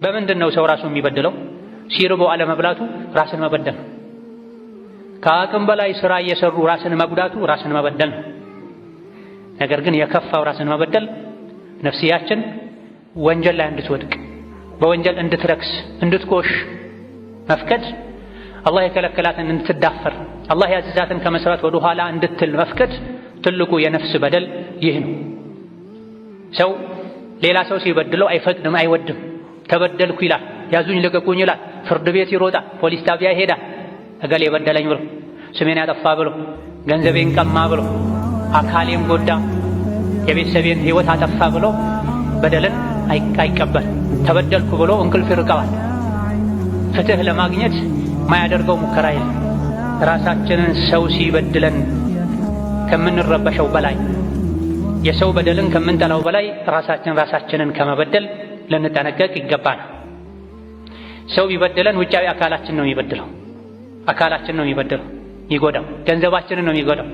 በምንድነው ሰው ራሱን የሚበድለው? ሲርበው አለመብላቱ ራስን መበደል ነው። ከአቅም በላይ ስራ እየሰሩ ራስን መጉዳቱ ራስን መበደል ነው። ነገር ግን የከፋው ራስን መበደል ነፍስያችን ወንጀል ላይ እንድትወድቅ በወንጀል እንድትረክስ እንድትቆሽ መፍቀድ፣ አላህ የከለከላትን እንድትዳፈር አላህ ያዘዛትን ከመስራት ወደ ኋላ እንድትል መፍቀድ ትልቁ የነፍስ በደል ይህ ነው። ሰው ሌላ ሰው ሲበድለው አይፈቅድም፣ አይወድም። ተበደልኩ ይላል፣ ያዙኝ ልቀቁኝ ይላል፣ ፍርድ ቤት ይሮጣል፣ ፖሊስ ጣቢያ ይሄዳል። እገሌ በደለኝ ብሎ ስሜን ያጠፋ ብሎ ገንዘቤን ቀማ ብሎ አካሌን ጎዳ የቤተሰቤን ሕይወት አጠፋ ብሎ በደልን አይቀበል። ተበደልኩ ብሎ እንቅልፍ ይርቀዋል። ፍትህ ለማግኘት ማያደርገው ሙከራ የለም። ራሳችንን ሰው ሲበድለን ከምንረበሸው በላይ የሰው በደልን ከምንጠላው በላይ ራሳችንን ከመበደል ልንጠነቀቅ ይገባናል። ሰው ቢበድለን ውጫዊ አካላችን ነው የሚበድለው፣ አካላችን ነው የሚበድለው፣ ይጎዳው፣ ገንዘባችንን ነው የሚጎዳው።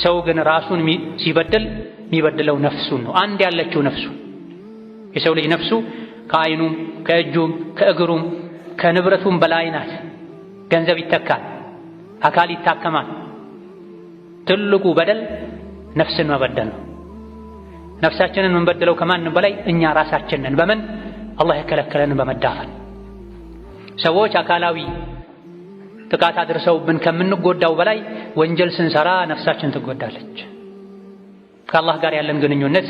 ሰው ግን ራሱን ሲበድል የሚበድለው ነፍሱን ነው። አንድ ያለችው ነፍሱ። የሰው ልጅ ነፍሱ ከዓይኑም ከእጁም ከእግሩም ከንብረቱም በላይ ናት። ገንዘብ ይተካል፣ አካል ይታከማል። ትልቁ በደል ነፍስን መበደል ነው። ነፍሳችንን የምንበድለው ከማንም በላይ እኛ ራሳችን ነን። በምን? አላህ የከለከለንን በመዳፈር። ሰዎች አካላዊ ጥቃት አድርሰውብን ከምንጎዳው በላይ ወንጀል ስንሰራ ነፍሳችን ትጎዳለች። ከአላህ ጋር ያለን ግንኙነት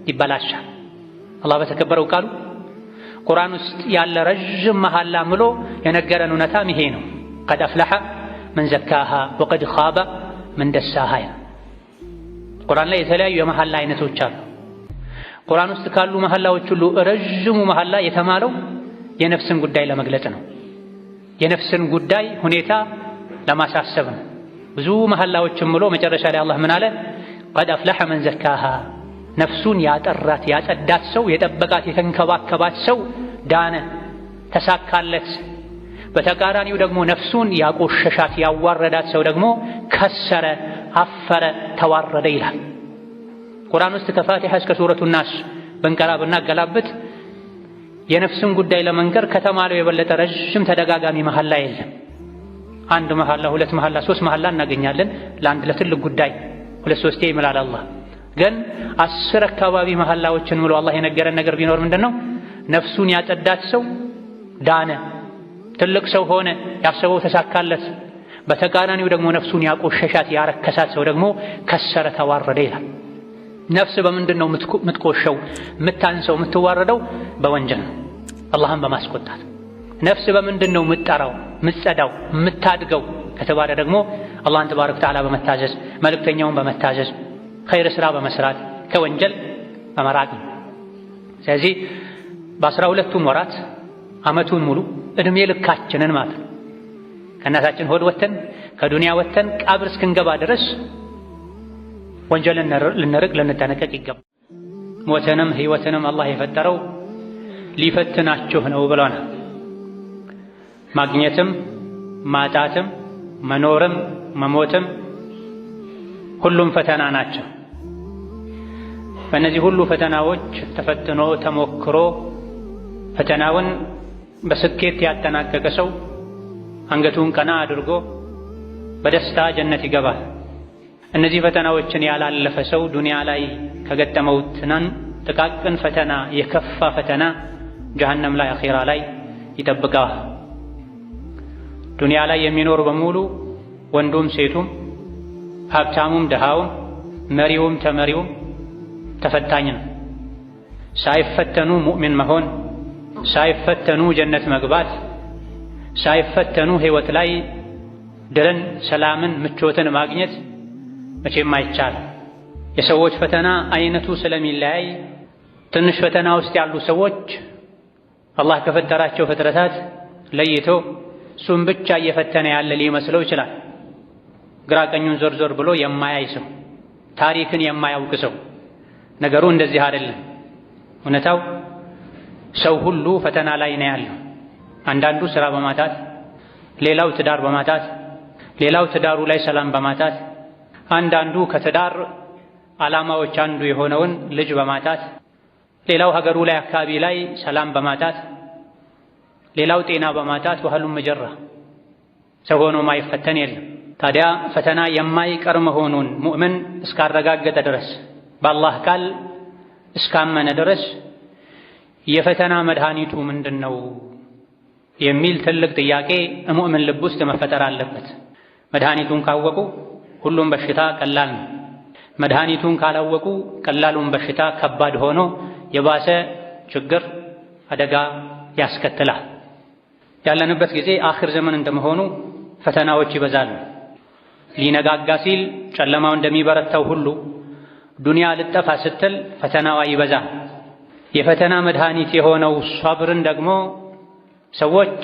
ይበላሻል። አላህ በተከበረው ቃሉ ቁርአን ውስጥ ያለ ረዥም መሐላ ምሎ የነገረን እውነታም ይሄ ነው። ቀድ አፍለሐ መን ዘካሃ ወቀድ ኻበ መን ደሳሃ። ቁርአን ላይ የተለያዩ የመሐላ አይነቶች አሉ። ቁርአን ውስጥ ካሉ መሐላዎች ሁሉ ረዥሙ መሐላ የተማለው የነፍስን ጉዳይ ለመግለጽ ነው። የነፍስን ጉዳይ ሁኔታ ለማሳሰብ ነው። ብዙ መሐላዎችን ምሎ መጨረሻ ላይ አላህ ምን አለ? ቀድ አፍለሐ መን ዘካሃ፣ ነፍሱን ያጠራት ያጸዳት ሰው የጠበቃት የተንከባከባት ሰው ዳነ፣ ተሳካለት። በተቃራኒው ደግሞ ነፍሱን ያቆሸሻት ያዋረዳት ሰው ደግሞ ከሰረ፣ አፈረ፣ ተዋረደ ይላል። ቁርአን ውስጥ ከፋቲሃ እስከ ሱረቱ ናስ ብንቀራ ብናገላብጥ የነፍስን ጉዳይ ለመንገር ከተማለው የበለጠ ረዥም ተደጋጋሚ መሐላ የለም። አንድ መሐላ፣ ሁለት መሐላ፣ ሶስት መሐላ እናገኛለን ለአንድ ለትልቅ ጉዳይ ሁለት ሶስቴ ይምላል አላህ። ግን 10 አካባቢ መሐላዎችን ብሎ አላህ የነገረን ነገር ቢኖር ምንድነው? ነፍሱን ያጸዳት ሰው ዳነ፣ ትልቅ ሰው ሆነ፣ ያሰበው ተሳካለት። በተቃራኒው ደግሞ ነፍሱን ያቆሸሻት ያረከሳት ሰው ደግሞ ከሰረ፣ ተዋረደ ይላል። ነፍስ በምንድን ነው የምትቆሸው፣ የምታንሰው፣ የምትዋረደው? በወንጀል ነው፣ አላህን በማስቆጣት። ነፍስ በምንድን ነው የምትጠራው፣ የምትጸዳው፣ የምታድገው ከተባለ ደግሞ አላህን ተባረከ ወተዓላ በመታዘዝ መልእክተኛውን በመታዘዝ ኸይር ስራ በመስራት ከወንጀል በመራቅ ነው። ስለዚህ በ12ቱም ወራት ዓመቱን ሙሉ እድሜ ልካችንን ማለት ነው ከእናታችን ሆድ ወተን ከዱንያ ወተን ቀብር እስክንገባ ድረስ ወንጀልን ልንርቅ ልንጠነቀቅ ይገባል። ሞትንም ህይወትንም አላህ የፈጠረው ሊፈትናችሁ ነው ብሎናል። ማግኘትም ማጣትም መኖርም መሞትም ሁሉም ፈተና ናቸው። በእነዚህ ሁሉ ፈተናዎች ተፈትኖ ተሞክሮ ፈተናውን በስኬት ያጠናቀቀ ሰው አንገቱን ቀና አድርጎ በደስታ ጀነት ይገባል። እነዚህ ፈተናዎችን ያላለፈ ሰው ዱንያ ላይ ከገጠመው ጥቃቅን ፈተና የከፋ ፈተና ጀሀነም ላይ አኺራ ላይ ይጠብቀዋል። ዱንያ ላይ የሚኖር በሙሉ ወንዱም ሴቱም ሀብታሙም ድሃውም መሪውም ተመሪውም ተፈታኝ ነው። ሳይፈተኑ ሙእሚን መሆን፣ ሳይፈተኑ ጀነት መግባት፣ ሳይፈተኑ ህይወት ላይ ድልን፣ ሰላምን፣ ምቾትን ማግኘት መቼም አይቻልም። የሰዎች ፈተና አይነቱ ስለሚለያይ ትንሽ ፈተና ውስጥ ያሉ ሰዎች አላህ ከፈጠራቸው ፍጥረታት ለይቶ እሱም ብቻ እየፈተነ ያለ ሊመስለው ይችላል። ግራ ቀኙን ዞር ዞር ብሎ የማያይ ሰው፣ ታሪክን የማያውቅ ሰው ነገሩ እንደዚህ አይደለም። እውነታው ሰው ሁሉ ፈተና ላይ ነው ያለው። አንዳንዱ ስራ በማጣት፣ ሌላው ትዳር በማጣት፣ ሌላው ትዳሩ ላይ ሰላም በማጣት፣ አንዳንዱ ከትዳር ዓላማዎች አንዱ የሆነውን ልጅ በማጣት፣ ሌላው ሀገሩ ላይ አካባቢ ላይ ሰላም በማጣት፣ ሌላው ጤና በማጣት ወህሉም መጀራ ሰው ሆኖ ማይፈተን የለም። ታዲያ ፈተና የማይቀር መሆኑን ሙእምን እስካረጋገጠ ድረስ በአላህ ቃል እስካመነ ድረስ የፈተና መድኃኒቱ ምንድነው የሚል ትልቅ ጥያቄ ሙእምን ልብ ውስጥ መፈጠር አለበት። መድኃኒቱን ካወቁ ሁሉም በሽታ ቀላል ነው። መድኃኒቱን ካላወቁ ቀላሉን በሽታ ከባድ ሆኖ የባሰ ችግር አደጋ ያስከትላል። ያለንበት ጊዜ አኺር ዘመን እንደመሆኑ ፈተናዎች ይበዛሉ። ሊነጋጋ ሲል ጨለማው እንደሚበረታው ሁሉ ዱንያ ልጠፋ ስትል ፈተናዋ ይበዛል። የፈተና መድኃኒት የሆነው ሷብርን ደግሞ ሰዎች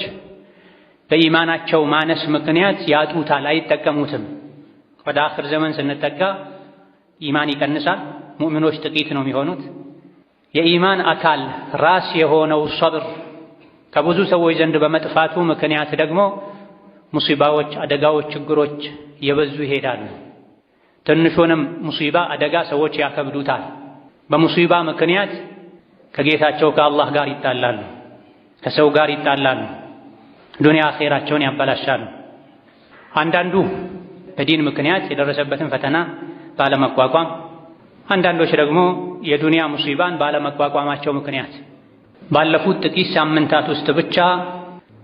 በኢማናቸው ማነስ ምክንያት ያጡታል፣ አይጠቀሙትም። ወደ አኺር ዘመን ስንጠጋ ኢማን ይቀንሳል፣ ሙእሚኖች ጥቂት ነው የሚሆኑት። የኢማን አካል ራስ የሆነው ሷብር ከብዙ ሰዎች ዘንድ በመጥፋቱ ምክንያት ደግሞ ሙሲባዎች፣ አደጋዎች፣ ችግሮች እየበዙ ይሄዳሉ። ትንሹንም ሙሲባ አደጋ ሰዎች ያከብዱታል። በሙሲባ ምክንያት ከጌታቸው ከአላህ ጋር ይጣላሉ፣ ከሰው ጋር ይጣላሉ፣ ዱንያ አኼራቸውን ያበላሻሉ። አንዳንዱ በዲን ምክንያት የደረሰበትን ፈተና ባለመቋቋም፣ አንዳንዶች ደግሞ የዱንያ ሙሲባን ባለመቋቋማቸው ምክንያት ባለፉት ጥቂት ሳምንታት ውስጥ ብቻ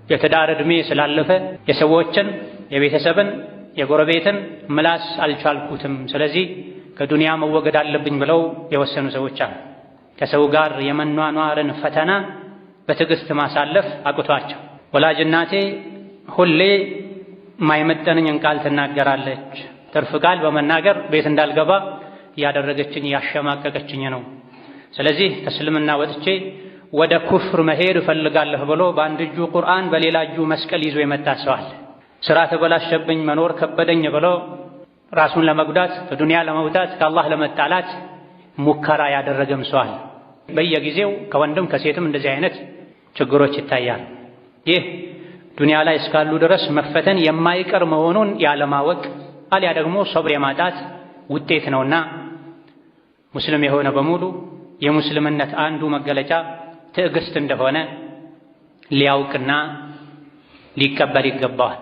የትዳር ዕድሜ ስላለፈ የሰዎችን፣ የቤተሰብን፣ የጎረቤትን ምላስ አልቻልኩትም፣ ስለዚህ ከዱንያ መወገድ አለብኝ ብለው የወሰኑ ሰዎች አሉ። ከሰው ጋር የመኗኗርን ፈተና በትዕግስት ማሳለፍ አቅቷቸው ወላጅ እናቴ ሁሌ የማይመጠንኝን ቃል ትናገራለች፣ ትርፍ ቃል በመናገር ቤት እንዳልገባ እያደረገችኝ እያሸማቀቀችኝ ነው፣ ስለዚህ ከእስልምና ወጥቼ ወደ ኩፍር መሄድ እፈልጋለሁ ብሎ በአንድ እጁ ቁርአን በሌላ እጁ መስቀል ይዞ የመጣ ሰው አለ። ስራ ተበላሸብኝ፣ መኖር ከበደኝ ብሎ ራሱን ለመጉዳት ከዱንያ ለመውጣት ከአላህ ለመጣላት ሙከራ ያደረገም ሰው አለ። በየጊዜው ከወንድም ከሴትም እንደዚህ አይነት ችግሮች ይታያል። ይህ ዱንያ ላይ እስካሉ ድረስ መፈተን የማይቀር መሆኑን ያለማወቅ አልያ ደግሞ ሶብር የማጣት ውጤት ነውና ሙስሊም የሆነ በሙሉ የሙስልምነት አንዱ መገለጫ ትዕግስት እንደሆነ ሊያውቅና ሊቀበል ይገባዋል።